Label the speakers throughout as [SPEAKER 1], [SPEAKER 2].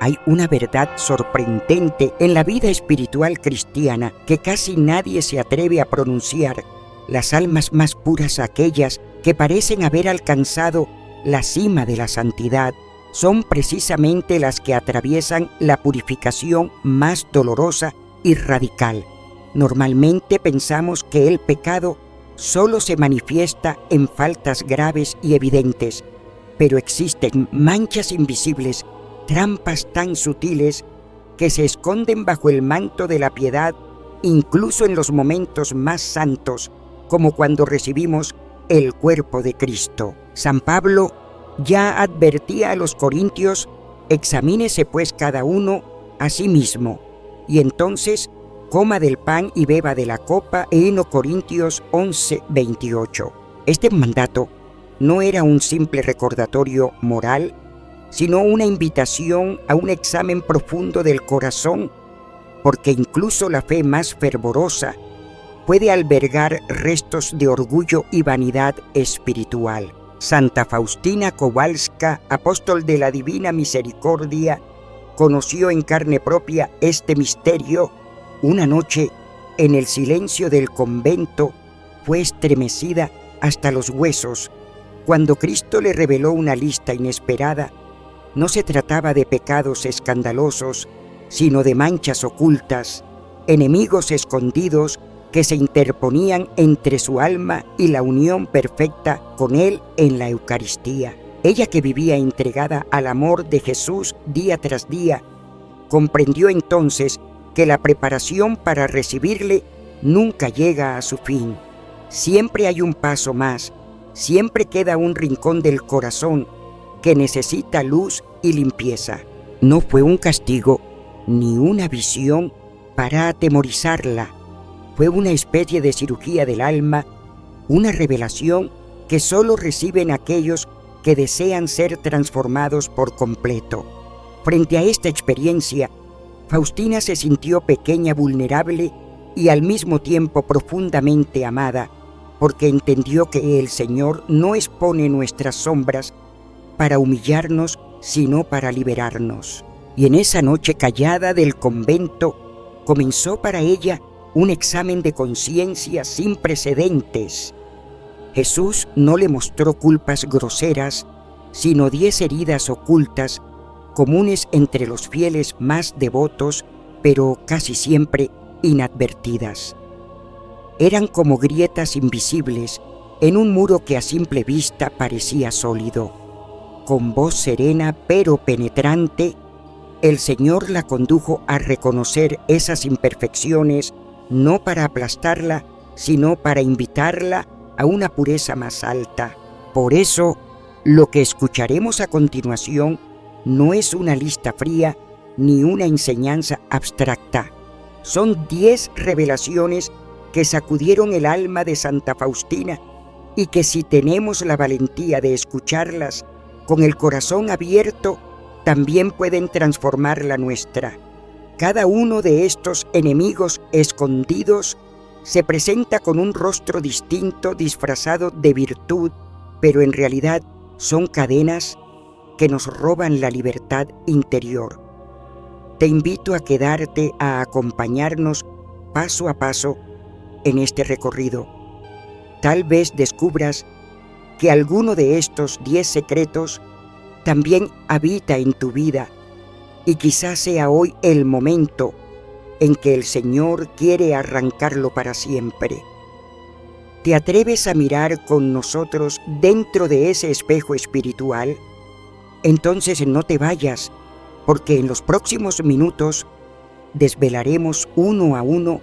[SPEAKER 1] Hay una verdad sorprendente en la vida espiritual cristiana que casi nadie se atreve a pronunciar. Las almas más puras, aquellas que parecen haber alcanzado la cima de la santidad, son precisamente las que atraviesan la purificación más dolorosa y radical. Normalmente pensamos que el pecado solo se manifiesta en faltas graves y evidentes, pero existen manchas invisibles, trampas tan sutiles que se esconden bajo el manto de la piedad, incluso en los momentos más santos, como cuando recibimos el cuerpo de Cristo. San Pablo ya advertía a los corintios: examínese pues cada uno a sí mismo, y entonces coma del pan y beba de la copa, en Corintios 11:28. Este mandato no era un simple recordatorio moral, sino una invitación a un examen profundo del corazón, porque incluso la fe más fervorosa puede albergar restos de orgullo y vanidad espiritual. Santa Faustina Kowalska, apóstol de la Divina Misericordia, conoció en carne propia este misterio. Una noche, en el silencio del convento, fue estremecida hasta los huesos cuando Cristo le reveló una lista inesperada. No se trataba de pecados escandalosos, sino de manchas ocultas, enemigos escondidos que se interponían entre su alma y la unión perfecta con Él en la Eucaristía. Ella, que vivía entregada al amor de Jesús día tras día, comprendió entonces que la preparación para recibirle nunca llega a su fin. Siempre hay un paso más, siempre queda un rincón del corazón que necesita luz y limpieza. No fue un castigo ni una visión para atemorizarla. Fue una especie de cirugía del alma, una revelación que solo reciben aquellos que desean ser transformados por completo. Frente a esta experiencia, Faustina se sintió pequeña, vulnerable y al mismo tiempo profundamente amada, porque entendió que el Señor no expone nuestras sombras para humillarnos, sino para liberarnos. Y en esa noche callada del convento comenzó para ella un examen de conciencia sin precedentes. Jesús no le mostró culpas groseras, sino 10 heridas ocultas, comunes entre los fieles más devotos, pero casi siempre inadvertidas. Eran como grietas invisibles en un muro que a simple vista parecía sólido. Con voz serena pero penetrante, el Señor la condujo a reconocer esas imperfecciones, no para aplastarla, sino para invitarla a una pureza más alta. Por eso, lo que escucharemos a continuación no es una lista fría ni una enseñanza abstracta. Son 10 revelaciones que sacudieron el alma de Santa Faustina y que, si tenemos la valentía de escucharlas con el corazón abierto, también pueden transformar la nuestra. Cada uno de estos enemigos escondidos se presenta con un rostro distinto, disfrazado de virtud, pero en realidad son cadenas que nos roban la libertad interior. Te invito a quedarte a acompañarnos paso a paso en este recorrido. Tal vez descubras que alguno de estos 10 secretos también habita en tu vida, y quizás sea hoy el momento en que el Señor quiere arrancarlo para siempre. ¿Te atreves a mirar con nosotros dentro de ese espejo espiritual? Entonces no te vayas, porque en los próximos minutos desvelaremos uno a uno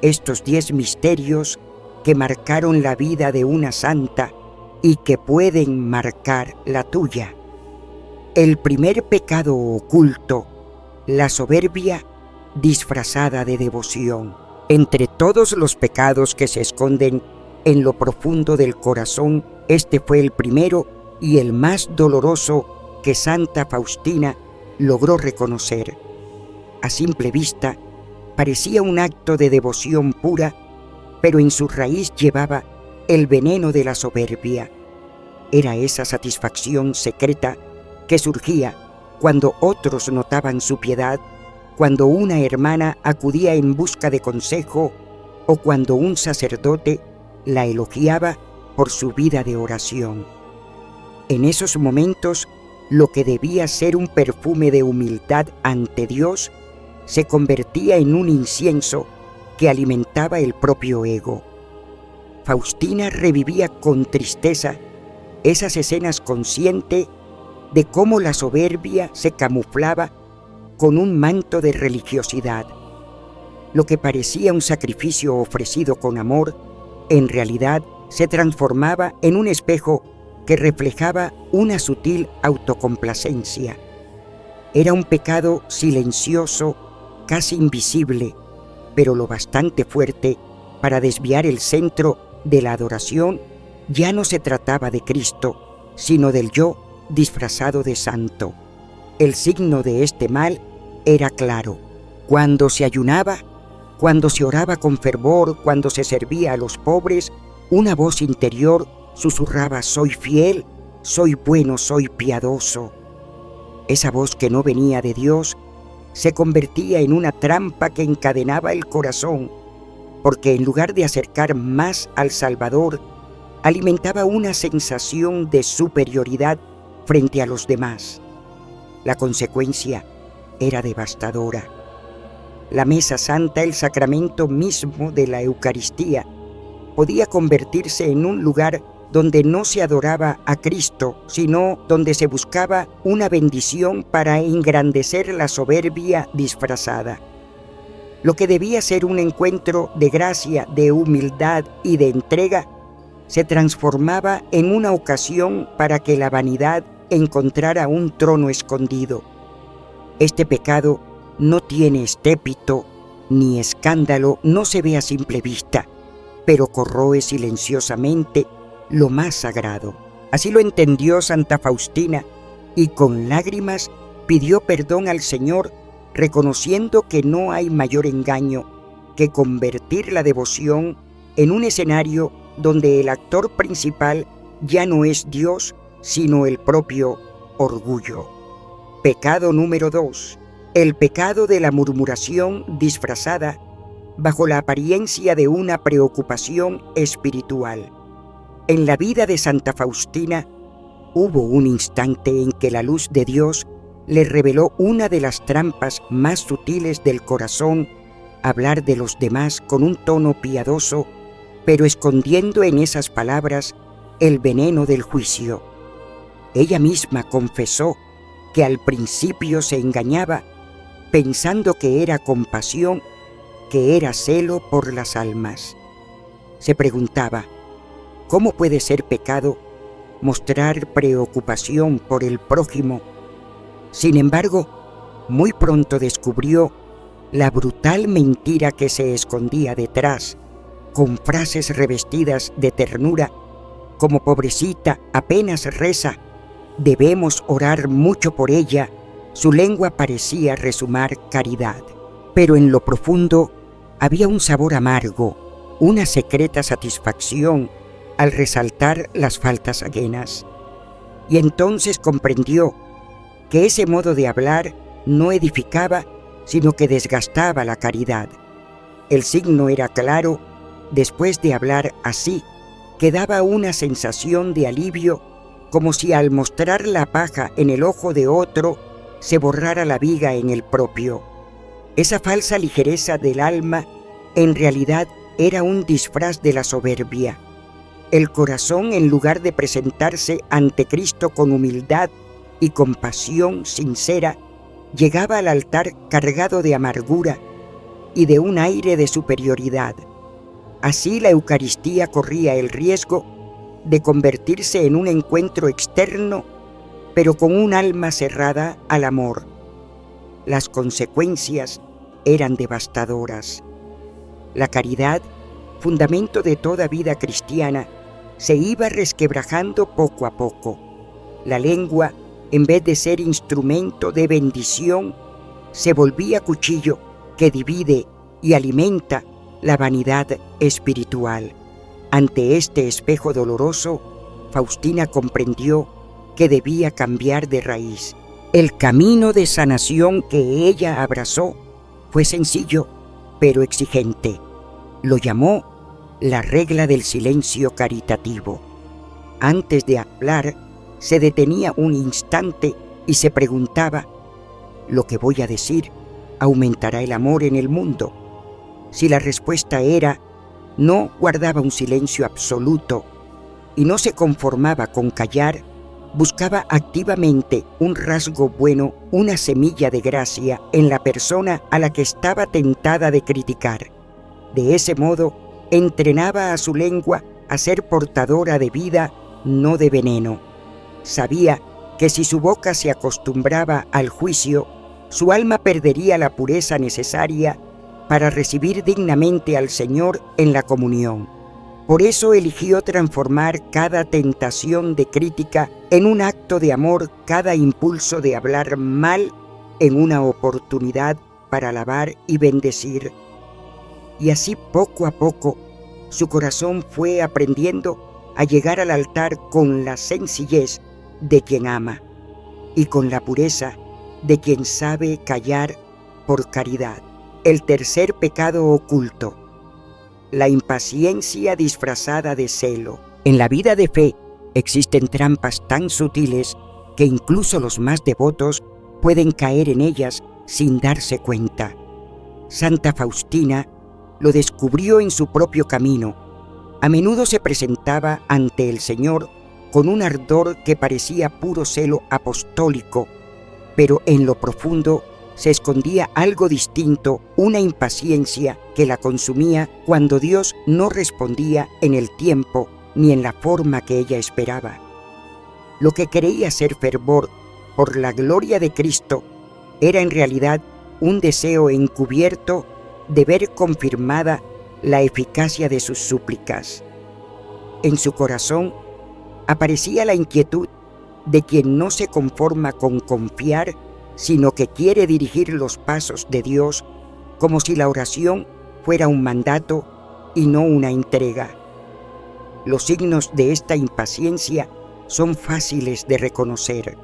[SPEAKER 1] estos 10 misterios que marcaron la vida de una santa y que pueden marcar la tuya. El primer pecado oculto, la soberbia disfrazada de devoción. Entre todos los pecados que se esconden en lo profundo del corazón, este fue el primero y el más doloroso que Santa Faustina logró reconocer. A simple vista, parecía un acto de devoción pura, pero en su raíz llevaba el veneno de la soberbia. Era esa satisfacción secreta que surgía cuando otros notaban su piedad, cuando una hermana acudía en busca de consejo o cuando un sacerdote la elogiaba por su vida de oración. En esos momentos, lo que debía ser un perfume de humildad ante Dios se convertía en un incienso que alimentaba el propio ego. Faustina revivía con tristeza esas escenas consciente de cómo la soberbia se camuflaba con un manto de religiosidad. Lo que parecía un sacrificio ofrecido con amor, en realidad se transformaba en un espejo que reflejaba una sutil autocomplacencia. Era un pecado silencioso, casi invisible, pero lo bastante fuerte para desviar el centro de la adoración. Ya no se trataba de Cristo, sino del yo disfrazado de santo. El signo de este mal era claro. Cuando se ayunaba, cuando se oraba con fervor, cuando se servía a los pobres, una voz interior susurraba: soy fiel, soy bueno, soy piadoso. Esa voz que no venía de Dios se convertía en una trampa que encadenaba el corazón, porque en lugar de acercar más al Salvador, alimentaba una sensación de superioridad frente a los demás. La consecuencia era devastadora. La mesa santa, el sacramento mismo de la Eucaristía, podía convertirse en un lugar donde no se adoraba a Cristo, sino donde se buscaba una bendición para engrandecer la soberbia disfrazada. Lo que debía ser un encuentro de gracia, de humildad y de entrega, se transformaba en una ocasión para que la vanidad encontrara un trono escondido. Este pecado no tiene estrépito ni escándalo, no se ve a simple vista, pero corroe silenciosamente lo más sagrado. Así lo entendió Santa Faustina y con lágrimas pidió perdón al Señor, reconociendo que no hay mayor engaño que convertir la devoción en un escenario donde el actor principal ya no es Dios, sino el propio orgullo. Pecado número 2. El pecado de la murmuración disfrazada bajo la apariencia de una preocupación espiritual. En la vida de Santa Faustina hubo un instante en que la luz de Dios le reveló una de las trampas más sutiles del corazón: hablar de los demás con un tono piadoso, pero escondiendo en esas palabras el veneno del juicio. Ella misma confesó que al principio se engañaba, pensando que era compasión, que era celo por las almas. Se preguntaba: ¿cómo puede ser pecado mostrar preocupación por el prójimo? Sin embargo, muy pronto descubrió la brutal mentira que se escondía detrás, con frases revestidas de ternura, como pobrecita, apenas reza, debemos orar mucho por ella. Su lengua parecía rezumar caridad, pero en lo profundo había un sabor amargo, una secreta satisfacción al resaltar las faltas ajenas. Y entonces comprendió que ese modo de hablar no edificaba, sino que desgastaba la caridad. El signo era claro: después de hablar así, quedaba una sensación de alivio, como si al mostrar la paja en el ojo de otro se borrara la viga en el propio. Esa falsa ligereza del alma en realidad era un disfraz de la soberbia. El corazón, en lugar de presentarse ante Cristo con humildad y compasión sincera, llegaba al altar cargado de amargura y de un aire de superioridad. Así la Eucaristía corría el riesgo de convertirse en un encuentro externo, pero con un alma cerrada al amor. Las consecuencias eran devastadoras. La caridad, fundamento de toda vida cristiana, se iba resquebrajando poco a poco. La lengua, en vez de ser instrumento de bendición, se volvía cuchillo que divide y alimenta la vanidad espiritual. Ante este espejo doloroso, Faustina comprendió que debía cambiar de raíz. El camino de sanación que ella abrazó fue sencillo, pero exigente. Lo llamó la regla del silencio caritativo. Antes de hablar, se detenía un instante y se preguntaba: ¿lo que voy a decir aumentará el amor en el mundo? Si la respuesta era no, guardaba un silencio absoluto y no se conformaba con callar. Buscaba activamente un rasgo bueno, una semilla de gracia en la persona a la que estaba tentada de criticar. De ese modo, entrenaba a su lengua a ser portadora de vida, no de veneno. Sabía que si su boca se acostumbraba al juicio, su alma perdería la pureza necesaria para recibir dignamente al Señor en la comunión. Por eso eligió transformar cada tentación de crítica en un acto de amor, cada impulso de hablar mal en una oportunidad para alabar y bendecir. Y así poco a poco su corazón fue aprendiendo a llegar al altar con la sencillez de quien ama y con la pureza de quien sabe callar por caridad. El tercer pecado oculto: la impaciencia disfrazada de celo. En la vida de fe existen trampas tan sutiles que incluso los más devotos pueden caer en ellas sin darse cuenta. Santa Faustina lo descubrió en su propio camino. A menudo se presentaba ante el Señor con un ardor que parecía puro celo apostólico, pero en lo profundo se escondía algo distinto, una impaciencia que la consumía cuando Dios no respondía en el tiempo ni en la forma que ella esperaba. Lo que creía ser fervor por la gloria de Cristo era en realidad un deseo encubierto de ver confirmada la eficacia de sus súplicas. En su corazón aparecía la inquietud de quien no se conforma con confiar, sino que quiere dirigir los pasos de Dios como si la oración fuera un mandato y no una entrega. Los signos de esta impaciencia son fáciles de reconocer.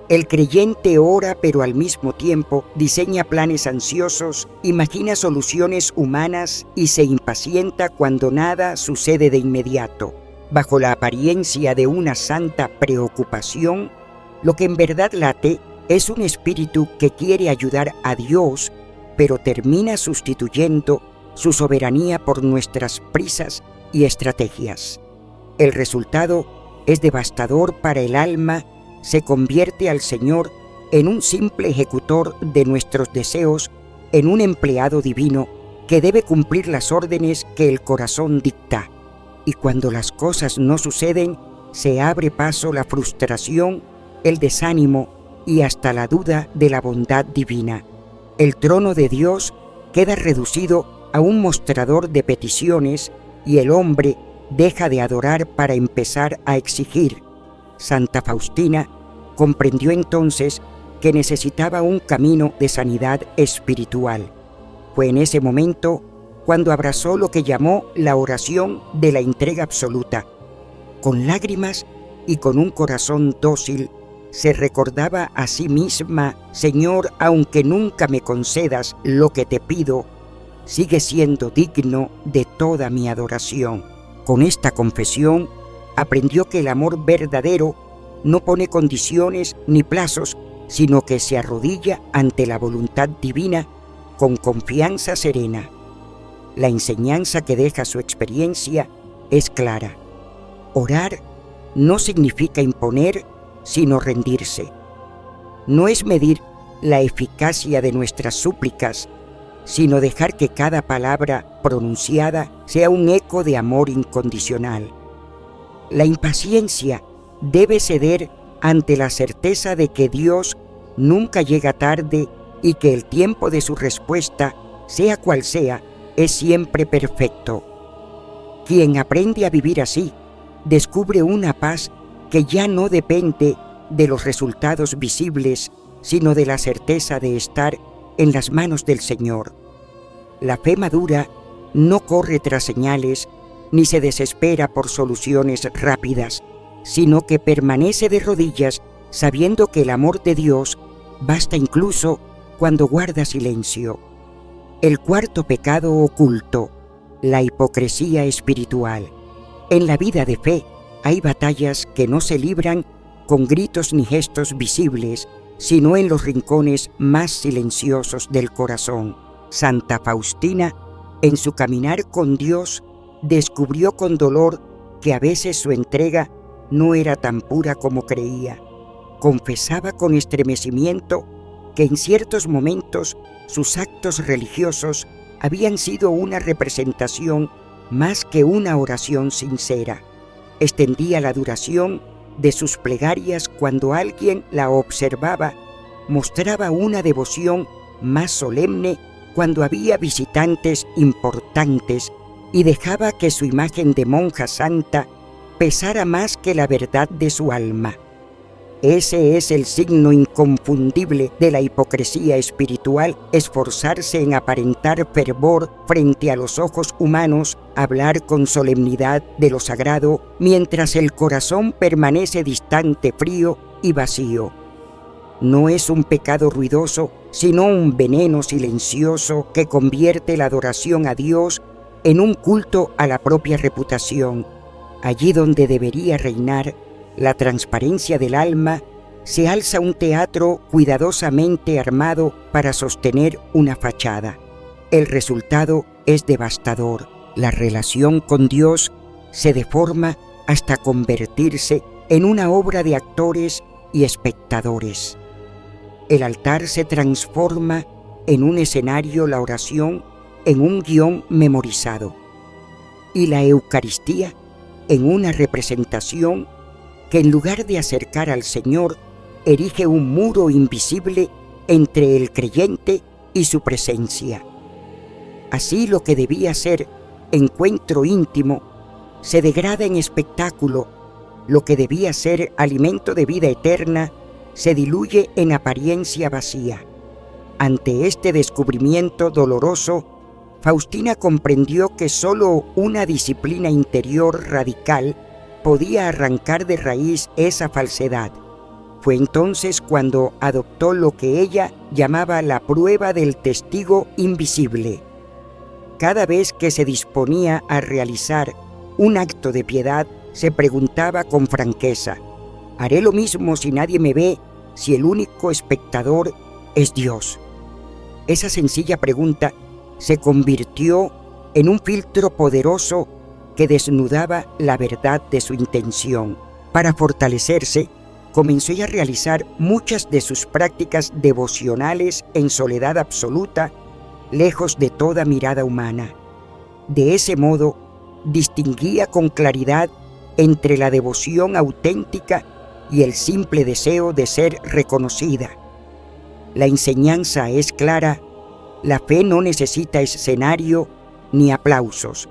[SPEAKER 1] El creyente ora, pero al mismo tiempo diseña planes ansiosos, imagina soluciones humanas y se impacienta cuando nada sucede de inmediato. Bajo la apariencia de una santa preocupación, lo que en verdad late es un espíritu que quiere ayudar a Dios, pero termina sustituyendo su soberanía por nuestras prisas y estrategias. El resultado es devastador para el alma, se convierte al Señor en un simple ejecutor de nuestros deseos, en un empleado divino que debe cumplir las órdenes que el corazón dicta. Y cuando las cosas no suceden, se abre paso la frustración, el desánimo y hasta la duda de la bondad divina. El trono de Dios queda reducido a un mostrador de peticiones y el hombre deja de adorar para empezar a exigir. Santa Faustina comprendió entonces que necesitaba un camino de sanidad espiritual. Fue en ese momento cuando abrazó lo que llamó la oración de la entrega absoluta. Con lágrimas y con un corazón dócil, se recordaba a sí misma: Señor, aunque nunca me concedas lo que te pido, sigue siendo digno de toda mi adoración. Con esta confesión, aprendió que el amor verdadero no pone condiciones ni plazos, sino que se arrodilla ante la voluntad divina con confianza serena. La enseñanza que deja su experiencia es clara. Orar no significa imponer, sino rendirse. No es medir la eficacia de nuestras súplicas, sino dejar que cada palabra pronunciada sea un eco de amor incondicional. La impaciencia debe ceder ante la certeza de que Dios nunca llega tarde y que el tiempo de su respuesta, sea cual sea, es siempre perfecto. Quien aprende a vivir así, descubre una paz que ya no depende de los resultados visibles, sino de la certeza de estar en las manos del Señor. La fe madura no corre tras señales, ni se desespera por soluciones rápidas, sino que permanece de rodillas sabiendo que el amor de Dios Basta incluso cuando guarda silencio. El cuarto pecado oculto, la hipocresía espiritual. En la vida de fe hay batallas que no se libran con gritos ni gestos visibles, sino en los rincones más silenciosos del corazón. Santa Faustina, en su caminar con Dios, descubrió con dolor que a veces su entrega no era tan pura como creía. Confesaba con estremecimiento que en ciertos momentos sus actos religiosos habían sido una representación más que una oración sincera. Extendía la duración de sus plegarias cuando alguien la observaba, mostraba una devoción más solemne cuando había visitantes importantes y dejaba que su imagen de monja santa pesara más que la verdad de su alma. Ese es el signo inconfundible de la hipocresía espiritual: esforzarse en aparentar fervor frente a los ojos humanos, hablar con solemnidad de lo sagrado, mientras el corazón permanece distante, frío y vacío. No es un pecado ruidoso, sino un veneno silencioso que convierte la adoración a Dios en un culto a la propia reputación. Allí donde debería reinar la transparencia del alma, se alza un teatro cuidadosamente armado para sostener una fachada. El resultado es devastador. La relación con Dios se deforma hasta convertirse en una obra de actores y espectadores. El altar se transforma en un escenario, la oración en un guión memorizado, y la Eucaristía en una representación que en lugar de acercar al Señor, erige un muro invisible entre el creyente y su presencia. Así lo que debía ser encuentro íntimo se degrada en espectáculo, lo que debía ser alimento de vida eterna se diluye en apariencia vacía. Ante este descubrimiento doloroso, Faustina comprendió que solo una disciplina interior radical podía arrancar de raíz esa falsedad. Fue entonces cuando adoptó lo que ella llamaba la prueba del testigo invisible. Cada vez que se disponía a realizar un acto de piedad, se preguntaba con franqueza: ¿haré lo mismo si nadie me ve, si el único espectador es Dios? Esa sencilla pregunta se convirtió en un filtro poderoso que desnudaba la verdad de su intención. Para fortalecerse, comenzó a realizar muchas de sus prácticas devocionales en soledad absoluta, lejos de toda mirada humana. De ese modo, distinguía con claridad entre la devoción auténtica y el simple deseo de ser reconocida. La enseñanza es clara: la fe no necesita escenario ni aplausos.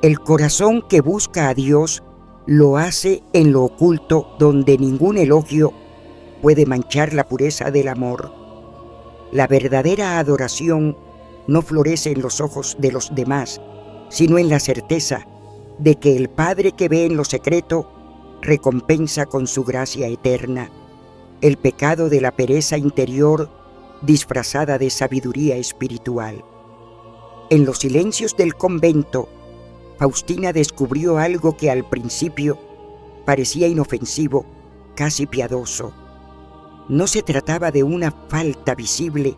[SPEAKER 1] El corazón que busca a Dios lo hace en lo oculto, donde ningún elogio puede manchar la pureza del amor. La verdadera adoración no florece en los ojos de los demás, sino en la certeza de que el Padre que ve en lo secreto recompensa con su gracia eterna el pecado de la pereza interior disfrazada de sabiduría espiritual. En los silencios del convento, Faustina descubrió algo que al principio parecía inofensivo, casi piadoso. No se trataba de una falta visible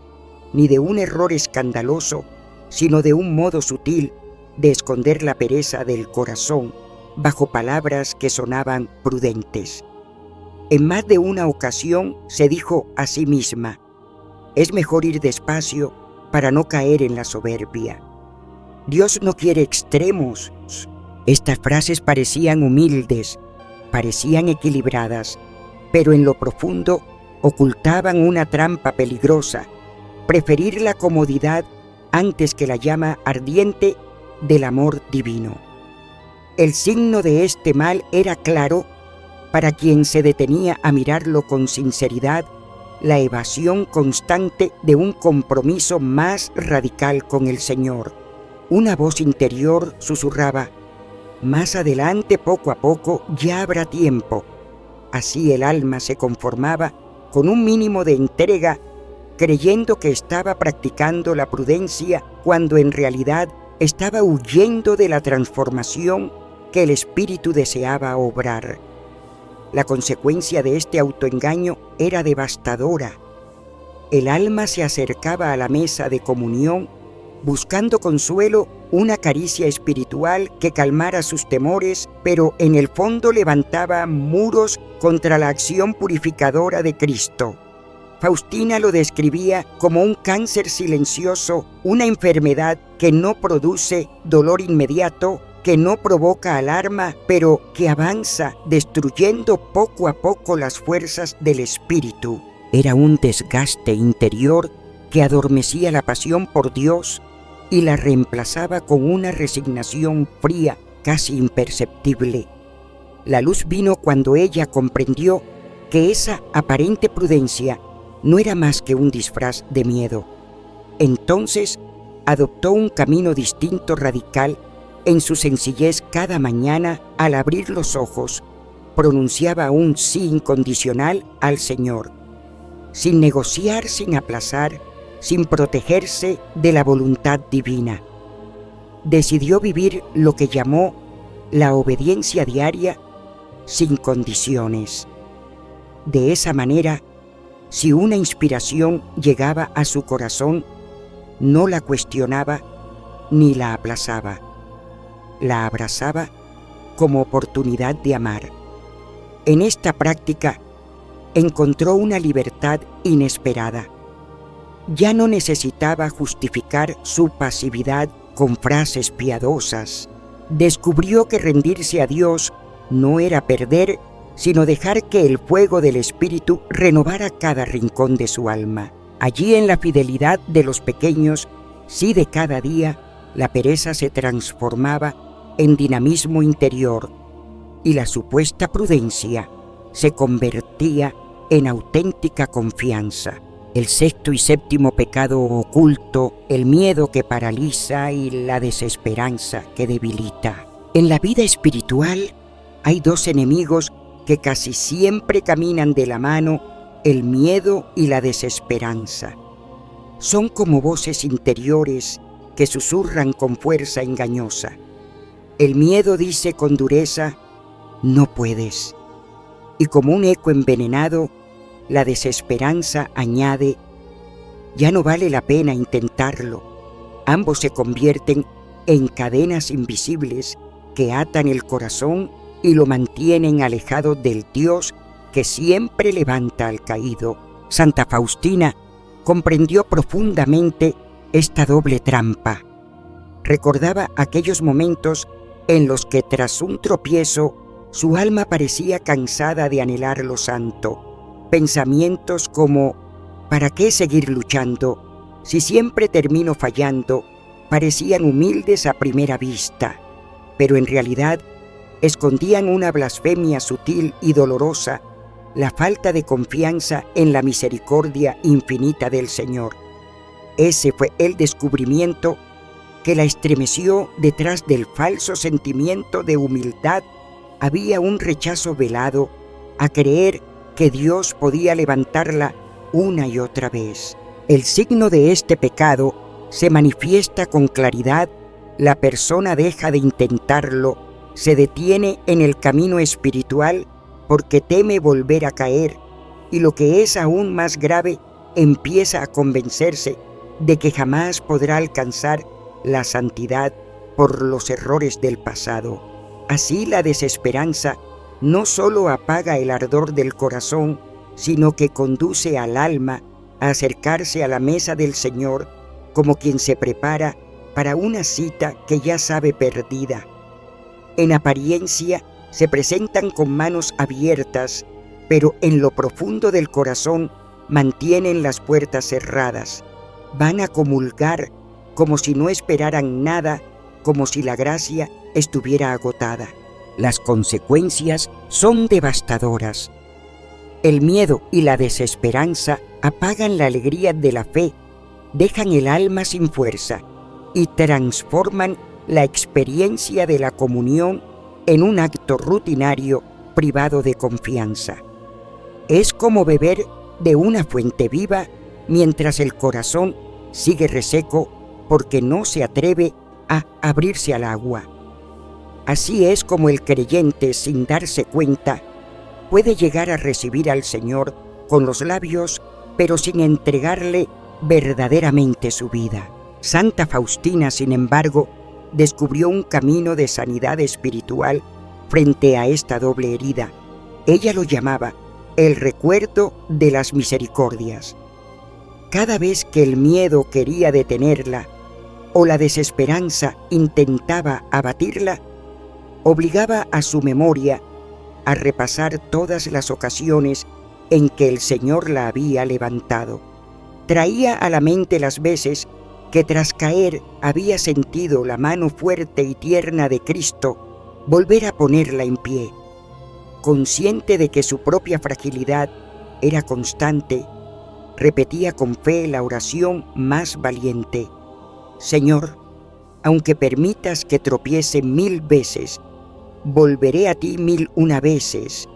[SPEAKER 1] ni de un error escandaloso, sino de un modo sutil de esconder la pereza del corazón bajo palabras que sonaban prudentes. En más de una ocasión se dijo a sí misma: es mejor ir despacio para no caer en la soberbia. Dios no quiere extremos. Estas frases parecían humildes, parecían equilibradas, pero en lo profundo ocultaban una trampa peligrosa: preferir la comodidad antes que la llama ardiente del amor divino. El signo de este mal era claro para quien se detenía a mirarlo con sinceridad: la evasión constante de un compromiso más radical con el Señor. Una voz interior susurraba: más adelante, poco a poco, ya habrá tiempo. Así el alma se conformaba con un mínimo de entrega, creyendo que estaba practicando la prudencia cuando en realidad estaba huyendo de la transformación que el Espíritu deseaba obrar. La consecuencia de este autoengaño era devastadora. El alma se acercaba a la mesa de comunión buscando consuelo, una caricia espiritual que calmara sus temores, pero en el fondo levantaba muros contra la acción purificadora de Cristo. Faustina lo describía como un cáncer silencioso, una enfermedad que no produce dolor inmediato, que no provoca alarma, pero que avanza destruyendo poco a poco las fuerzas del espíritu. Era un desgaste interior que adormecía la pasión por Dios y la reemplazaba con una resignación fría, casi imperceptible. La luz vino cuando ella comprendió que esa aparente prudencia no era más que un disfraz de miedo. Entonces adoptó un camino distinto, radical. En su sencillez, cada mañana, al abrir los ojos, pronunciaba un sí incondicional al Señor, sin negociar, sin aplazar, sin protegerse de la voluntad divina. Decidió vivir lo que llamó la obediencia diaria sin condiciones. De esa manera, si una inspiración llegaba a su corazón, no la cuestionaba ni la aplazaba. La abrazaba como oportunidad de amar. En esta práctica encontró una libertad inesperada. Ya no necesitaba justificar su pasividad con frases piadosas. Descubrió que rendirse a Dios no era perder, sino dejar que el fuego del Espíritu renovara cada rincón de su alma. Allí, en la fidelidad de los pequeños, sí de cada día, la pereza se transformaba en dinamismo interior y la supuesta prudencia se convertía en auténtica confianza. El sexto y séptimo pecado oculto, el miedo que paraliza y la desesperanza que debilita. En la vida espiritual hay dos enemigos que casi siempre caminan de la mano: el miedo y la desesperanza. Son como voces interiores que susurran con fuerza engañosa. El miedo dice con dureza: no puedes. Y como un eco envenenado, la desesperanza añade: ya no vale la pena intentarlo. Ambos se convierten en cadenas invisibles que atan el corazón y lo mantienen alejado del Dios que siempre levanta al caído. Santa Faustina comprendió profundamente esta doble trampa. Recordaba aquellos momentos en los que tras un tropiezo su alma parecía cansada de anhelar lo santo. Pensamientos como: ¿para qué seguir luchando si siempre termino fallando? Parecían humildes a primera vista, pero en realidad escondían una blasfemia sutil y dolorosa, la falta de confianza en la misericordia infinita del Señor. Ese fue el descubrimiento que la estremeció. Detrás del falso sentimiento de humildad había un rechazo velado a creer que Dios podía levantarla una y otra vez. El signo de este pecado se manifiesta con claridad. La persona deja de intentarlo, se detiene en el camino espiritual porque teme volver a caer, y lo que es aún más grave, empieza a convencerse de que jamás podrá alcanzar la santidad por los errores del pasado. Así, la desesperanza no solo apaga el ardor del corazón, sino que conduce al alma a acercarse a la mesa del Señor como quien se prepara para una cita que ya sabe perdida. En apariencia se presentan con manos abiertas, pero en lo profundo del corazón mantienen las puertas cerradas. Van a comulgar como si no esperaran nada, como si la gracia estuviera agotada. Las consecuencias son devastadoras. El miedo y la desesperanza apagan la alegría de la fe, dejan el alma sin fuerza y transforman la experiencia de la comunión en un acto rutinario privado de confianza. Es como beber de una fuente viva mientras el corazón sigue reseco porque no se atreve a abrirse al agua. Así es como el creyente, sin darse cuenta, puede llegar a recibir al Señor con los labios, pero sin entregarle verdaderamente su vida. Santa Faustina, sin embargo, descubrió un camino de sanidad espiritual frente a esta doble herida. Ella lo llamaba el recuerdo de las misericordias. Cada vez que el miedo quería detenerla o la desesperanza intentaba abatirla, obligaba a su memoria a repasar todas las ocasiones en que el Señor la había levantado. Traía a la mente las veces que tras caer había sentido la mano fuerte y tierna de Cristo volver a ponerla en pie. Consciente de que su propia fragilidad era constante, repetía con fe la oración más valiente: Señor, aunque permitas que tropiece 1000 veces, volveré a ti 1001 veces,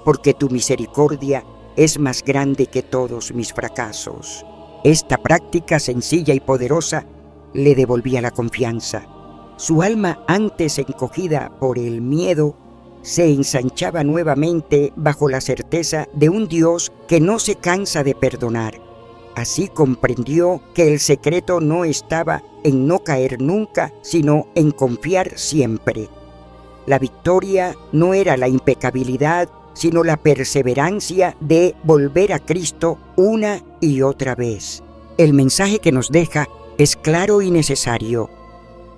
[SPEAKER 1] porque tu misericordia es más grande que todos mis fracasos. Esta práctica sencilla y poderosa le devolvía la confianza. Su alma, antes encogida por el miedo, se ensanchaba nuevamente bajo la certeza de un Dios que no se cansa de perdonar. Así comprendió que el secreto no estaba en no caer nunca, sino en confiar siempre. La victoria no era la impecabilidad, sino la perseverancia de volver a Cristo una y otra vez. El mensaje que nos deja es claro y necesario.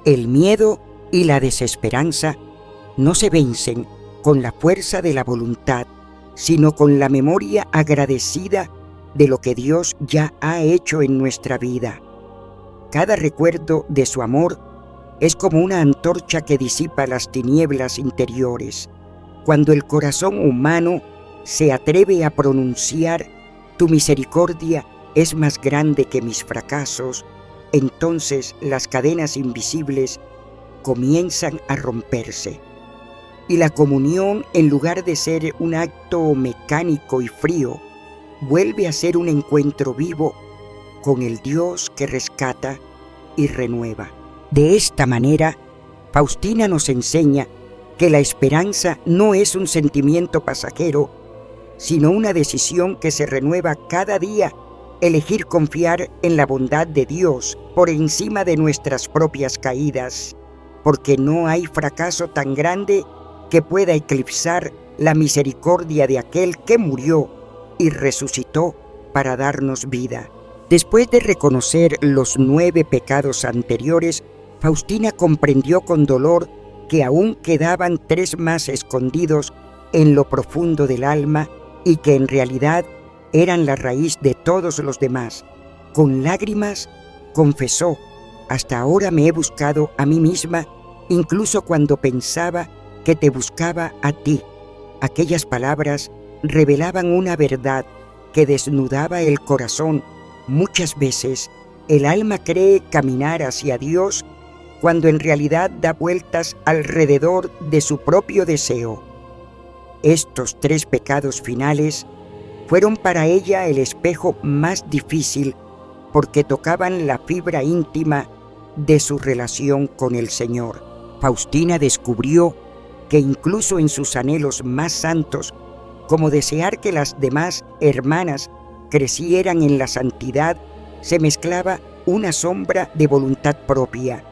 [SPEAKER 1] El miedo y la desesperanza no se vencen con la fuerza de la voluntad, sino con la memoria agradecida de lo que Dios ya ha hecho en nuestra vida. Cada recuerdo de su amor es como una antorcha que disipa las tinieblas interiores. Cuando el corazón humano se atreve a pronunciar «Tu misericordia es más grande que mis fracasos», entonces las cadenas invisibles comienzan a romperse. Y la comunión, en lugar de ser un acto mecánico y frío, vuelve a ser un encuentro vivo con el Dios que rescata y renueva. De esta manera, Faustina nos enseña que la esperanza no es un sentimiento pasajero, sino una decisión que se renueva cada día, elegir confiar en la bondad de Dios por encima de nuestras propias caídas, porque no hay fracaso tan grande que pueda eclipsar la misericordia de aquel que murió y resucitó para darnos vida. Después de reconocer los 9 pecados anteriores, Faustina comprendió con dolor que aún quedaban 3 más escondidos en lo profundo del alma y que en realidad eran la raíz de todos los demás. Con lágrimas confesó: «Hasta ahora me he buscado a mí misma, incluso cuando pensaba que te buscaba a ti». Aquellas palabras revelaban una verdad que desnudaba el corazón. Muchas veces el alma cree caminar hacia Dios cuando en realidad da vueltas alrededor de su propio deseo. Estos 3 pecados finales fueron para ella el espejo más difícil porque tocaban la fibra íntima de su relación con el Señor. Faustina descubrió que incluso en sus anhelos más santos, como desear que las demás hermanas crecieran en la santidad, se mezclaba una sombra de voluntad propia.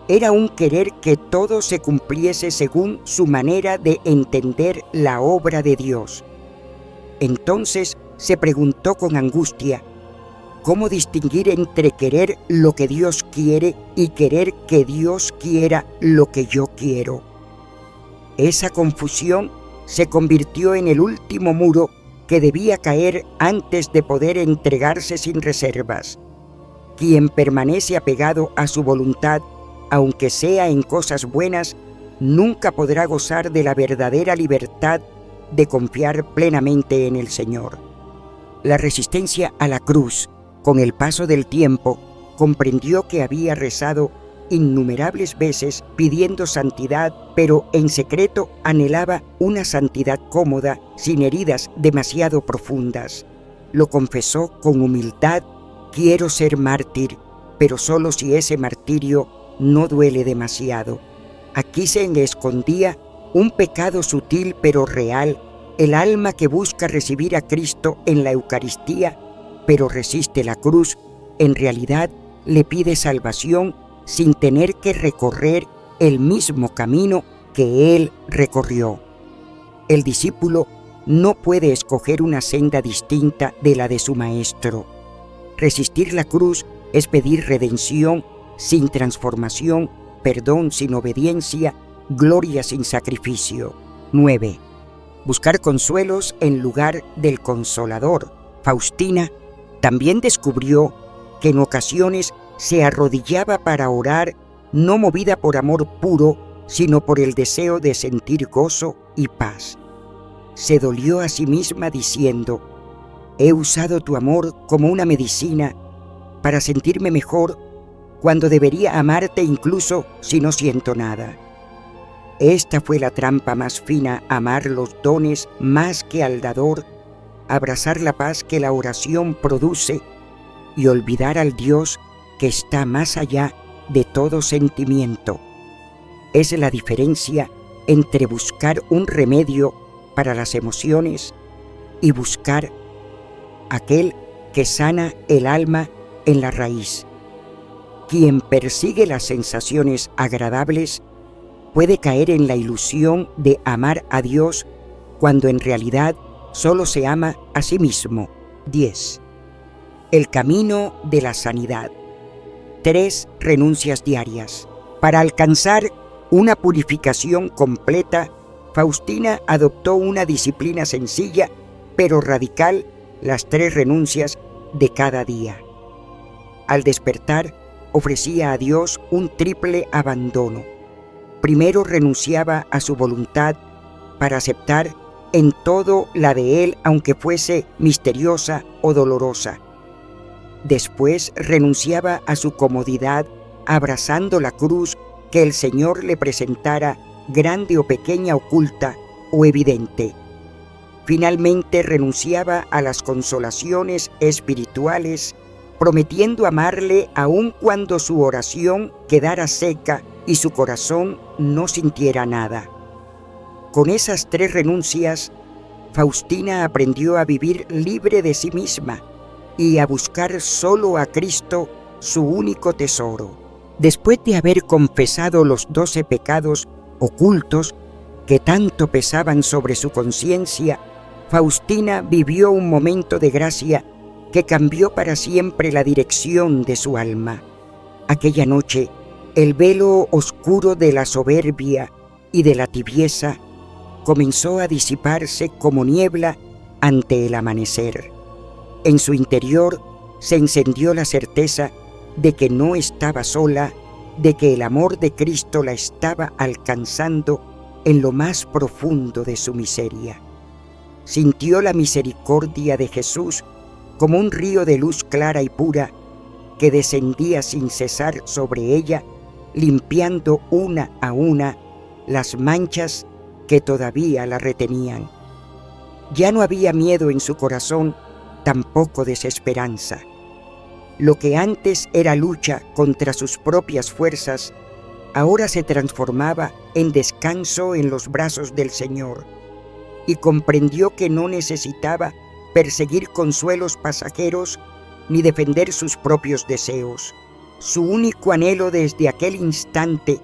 [SPEAKER 1] Era un querer que todo se cumpliese según su manera de entender la obra de Dios. Entonces se preguntó con angustia: ¿cómo distinguir entre querer lo que Dios quiere y querer que Dios quiera lo que yo quiero? Esa confusión se convirtió en el último muro que debía caer antes de poder entregarse sin reservas. Quien permanece apegado a su voluntad, aunque sea en cosas buenas, nunca podrá gozar de la verdadera libertad de confiar plenamente en el Señor. La resistencia a la cruz, con el paso del tiempo, comprendió que había rezado innumerables veces pidiendo santidad, pero en secreto anhelaba una santidad cómoda, sin heridas demasiado profundas. lo confesó con humildad: quiero ser mártir, pero solo si ese martirio no duele demasiado. Aquí se escondía un pecado sutil pero real, el alma que busca recibir a Cristo en la Eucaristía, pero resiste la cruz. En realidad le pide salvación sin tener que recorrer el mismo camino que Él recorrió. El discípulo no puede escoger una senda distinta de la de su Maestro. Resistir la cruz es pedir redención sin transformación, perdón sin obediencia, gloria sin sacrificio. 9. Buscar consuelos en lugar del Consolador. Faustina también descubrió que en ocasiones se arrodillaba para orar, no movida por amor puro, sino por el deseo de sentir gozo y paz. Se dolió a sí misma diciendo: he usado tu amor como una medicina para sentirme mejor cuando debería amarte incluso si no siento nada. Esta fue la trampa más fina: amar los dones más que al dador, abrazar la paz que la oración produce y olvidar al Dios que está más allá de todo sentimiento. Es la diferencia entre buscar un remedio para las emociones y buscar aquel que sana el alma en la raíz. Quien persigue las sensaciones agradables puede caer en la ilusión de amar a Dios cuando en realidad solo se ama a sí mismo. 10. El camino de la sanidad. 3 renuncias diarias. Para alcanzar una purificación completa, Faustina adoptó una disciplina sencilla pero radical: las 3 renuncias de cada día. Al despertar, ofrecía a Dios un triple abandono. Primero renunciaba a su voluntad para aceptar en todo la de Él, aunque fuese misteriosa o dolorosa. Después renunciaba a su comodidad, abrazando la cruz que el Señor le presentara, grande o pequeña, oculta o evidente. Finalmente renunciaba a las consolaciones espirituales, prometiendo amarle aun cuando su oración quedara seca y su corazón no sintiera nada. Con esas 3 renuncias, Faustina aprendió a vivir libre de sí misma y a buscar solo a Cristo, su único tesoro. Después de haber confesado los 12 pecados ocultos que tanto pesaban sobre su conciencia, Faustina vivió un momento de gracia que cambió para siempre la dirección de su alma. Aquella noche, el velo oscuro de la soberbia y de la tibieza comenzó a disiparse como niebla ante el amanecer. En su interior se encendió la certeza de que no estaba sola, de que el amor de Cristo la estaba alcanzando en lo más profundo de su miseria. Sintió la misericordia de Jesús como un río de luz clara y pura que descendía sin cesar sobre ella, limpiando una a una las manchas que todavía la retenían. Ya no había miedo en su corazón, tampoco desesperanza. Lo que antes era lucha contra sus propias fuerzas, ahora se transformaba en descanso en los brazos del Señor, y comprendió que no necesitaba perseguir consuelos pasajeros ni defender sus propios deseos. Su único anhelo desde aquel instante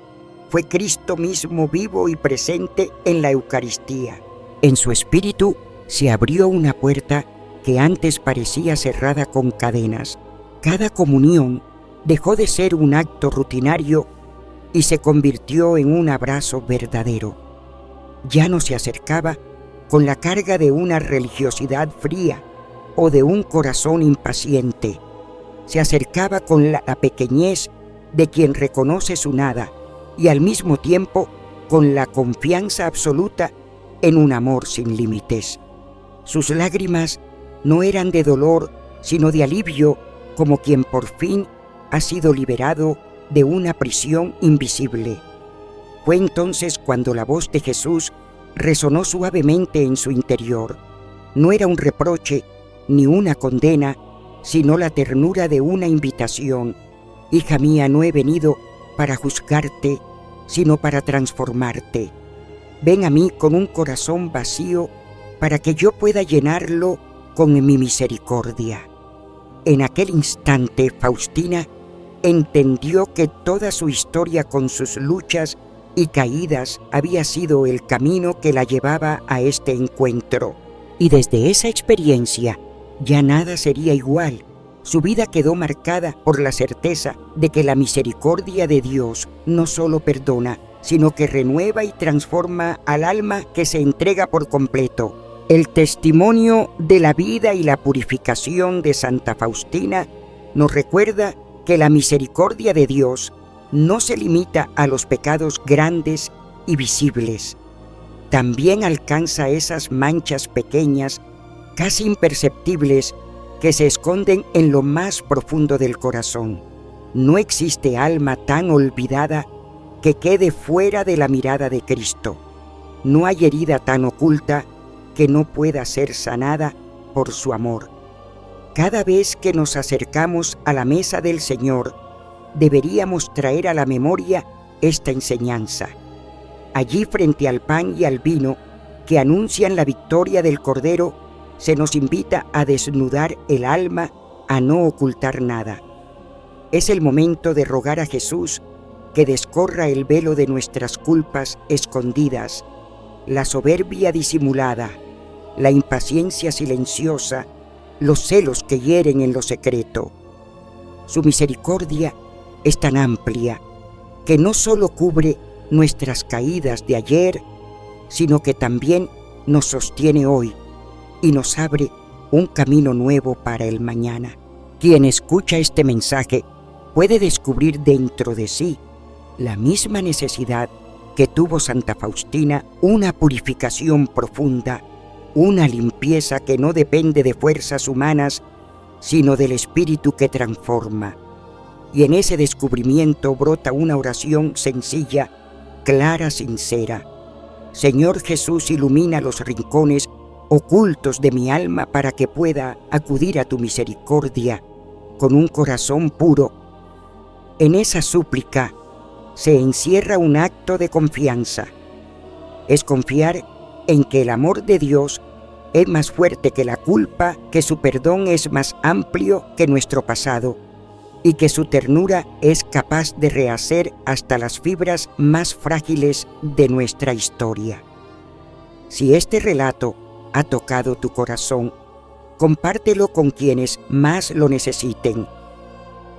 [SPEAKER 1] fue Cristo mismo, vivo y presente en la Eucaristía. En su espíritu se abrió una puerta que antes parecía cerrada con cadenas. Cada comunión dejó de ser un acto rutinario y se convirtió en un abrazo verdadero. Ya no se acercaba con la carga de una religiosidad fría o de un corazón impaciente. Se acercaba con la pequeñez de quien reconoce su nada y al mismo tiempo con la confianza absoluta en un amor sin límites. Sus lágrimas no eran de dolor, sino de alivio, como quien por fin ha sido liberado de una prisión invisible. Fue entonces cuando la voz de Jesús resonó suavemente en su interior. No era un reproche, ni una condena, sino la ternura de una invitación. Hija mía, no he venido para juzgarte, sino para transformarte. Ven a mí con un corazón vacío para que yo pueda llenarlo con mi misericordia. En aquel instante, Faustina entendió que toda su historia con sus luchas y caídas había sido el camino que la llevaba a este encuentro. Y desde esa experiencia ya nada sería igual. Su vida quedó marcada por la certeza de que la misericordia de Dios no solo perdona, sino que renueva y transforma al alma que se entrega por completo. El testimonio de la vida y la purificación de Santa Faustina nos recuerda que la misericordia de Dios no se limita a los pecados grandes y visibles. También alcanza esas manchas pequeñas, casi imperceptibles, que se esconden en lo más profundo del corazón. No existe alma tan olvidada que quede fuera de la mirada de Cristo. No hay herida tan oculta que no pueda ser sanada por su amor. Cada vez que nos acercamos a la mesa del Señor, deberíamos traer a la memoria esta enseñanza. Allí, frente al pan y al vino que anuncian la victoria del Cordero, se nos invita a desnudar el alma, a no ocultar nada. Es el momento de rogar a Jesús que descorra el velo de nuestras culpas escondidas, la soberbia disimulada, la impaciencia silenciosa, los celos que hieren en lo secreto. Su misericordia es tan amplia que no solo cubre nuestras caídas de ayer, sino que también nos sostiene hoy y nos abre un camino nuevo para el mañana. Quien escucha este mensaje puede descubrir dentro de sí la misma necesidad que tuvo Santa Faustina, una purificación profunda, una limpieza que no depende de fuerzas humanas, sino del Espíritu que transforma. Y en ese descubrimiento brota una oración sencilla, clara, sincera. Señor Jesús, ilumina los rincones ocultos de mi alma para que pueda acudir a tu misericordia con un corazón puro. En esa súplica se encierra un acto de confianza. Es confiar en que el amor de Dios es más fuerte que la culpa, que su perdón es más amplio que nuestro pasado y que su ternura es capaz de rehacer hasta las fibras más frágiles de nuestra historia. Si este relato ha tocado tu corazón, compártelo con quienes más lo necesiten.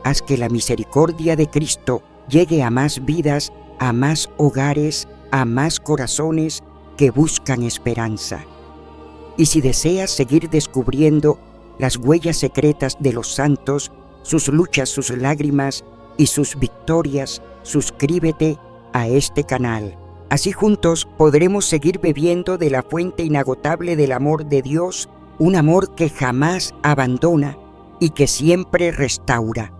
[SPEAKER 1] Haz que la misericordia de Cristo llegue a más vidas, a más hogares, a más corazones que buscan esperanza. Y si deseas seguir descubriendo las huellas secretas de los santos, sus luchas, sus lágrimas y sus victorias, suscríbete a este canal. Así juntos podremos seguir bebiendo de la fuente inagotable del amor de Dios, un amor que jamás abandona y que siempre restaura.